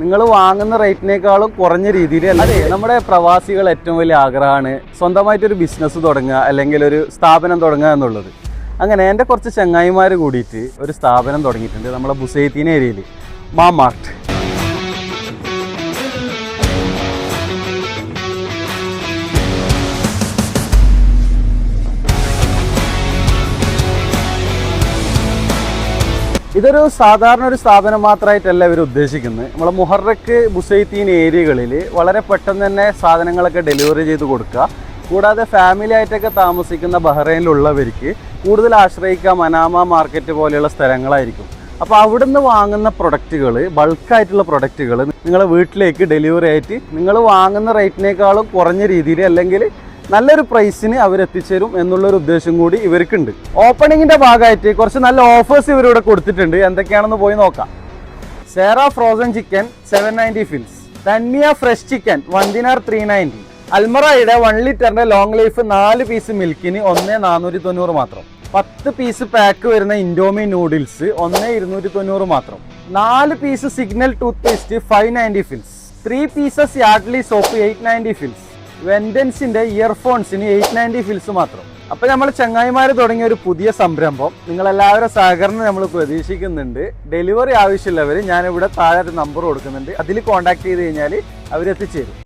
നിങ്ങൾ വാങ്ങുന്ന റേറ്റിനേക്കാളും കുറഞ്ഞ രീതിയിൽ അതെ നമ്മുടെ പ്രവാസികൾ ഏറ്റവും വലിയ ആഗ്രഹമാണ് സ്വന്തമായിട്ടൊരു ബിസിനസ് തുടങ്ങുക അല്ലെങ്കിൽ ഒരു സ്ഥാപനം തുടങ്ങുക എന്നുള്ളത്. അങ്ങനെ എൻ്റെ കുറച്ച് ചങ്ങായിമാർ കൂടിയിട്ട് ഒരു സ്ഥാപനം തുടങ്ങിയിട്ടുണ്ട് നമ്മളെ ബുസൈത്തീൻ ഏരിയയിൽ, മാമാർട്ട്. ഇതൊരു സാധാരണ ഒരു സ്ഥാപനം മാത്രമായിട്ടല്ല ഇവർ ഉദ്ദേശിക്കുന്നത്. നമ്മളെ മുഹറക്ക് ബുസൈത്തീൻ ഏരിയകളിൽ വളരെ പെട്ടെന്ന് തന്നെ സാധനങ്ങളൊക്കെ ഡെലിവറി ചെയ്ത് കൊടുക്കുക. കൂടാതെ ഫാമിലി ആയിട്ടൊക്കെ താമസിക്കുന്ന ബഹ്റൈനിലുള്ളവർക്ക് കൂടുതൽ ആശ്രയിക്കുക മനാമ മാർക്കറ്റ് പോലെയുള്ള സ്ഥലങ്ങളായിരിക്കും. അപ്പോൾ അവിടുന്ന് വാങ്ങുന്ന പ്രൊഡക്റ്റുകൾ, ബൾക്കായിട്ടുള്ള പ്രൊഡക്റ്റുകൾ നിങ്ങളെ വീട്ടിലേക്ക് ഡെലിവറി ആയിട്ട് നിങ്ങൾ വാങ്ങുന്ന റേറ്റിനേക്കാളും കുറഞ്ഞ രീതിയിൽ അല്ലെങ്കിൽ നല്ലൊരു പ്രൈസിന് അവരെത്തിച്ചേരും എന്നുള്ളൊരു ഉദ്ദേശം കൂടി ഇവർക്കുണ്ട്. ഓപ്പണിങ്ങിൻ്റെ ഭാഗമായിട്ട് കുറച്ച് നല്ല ഓഫേഴ്സ് ഇവരിവിടെ കൊടുത്തിട്ടുണ്ട്. എന്തൊക്കെയാണെന്ന് പോയി നോക്കാം. സേറ ഫ്രോസൺ ചിക്കൻ 790 ഫിൽസ്, തന്മിയ ഫ്രഷ് ചിക്കൻ 1 ദിനാർ 390, അൽമറയുടെ 1 ലിറ്ററിന്റെ ലോങ് ലൈഫ് 4 പീസ് മിൽക്കിന് 1,490 മാത്രം. 10 പീസ് പാക്ക് വരുന്ന ഇൻഡോമി നൂഡിൽസ് 1,290 മാത്രം. 4 പീസ് സിഗ്നൽ ടൂത്ത് പേസ്റ്റ് 590 ഫിൽസ്. 3 പീസസ് യാർഡ്ലി സോപ്പ് 890 ഫിൽസ്. വെൻഡൻസിന്റെ ഇയർഫോൺസിന് 890 ഫിൽസ് മാത്രം. അപ്പോൾ നമ്മൾ ചങ്ങായിമാർ തുടങ്ങിയ ഒരു പുതിയ സംരംഭം, നിങ്ങളെല്ലാവരും സഹകരണം നമ്മൾ പ്രതീക്ഷിക്കുന്നുണ്ട്. ഡെലിവറി ആവശ്യമുള്ളവർ ഞാനിവിടെ താഴെ ഒരു നമ്പർ കൊടുക്കുന്നുണ്ട്, അതിൽ കോൺടാക്ട് ചെയ്ത് കഴിഞ്ഞാൽ അവരെത്തിച്ചേരും.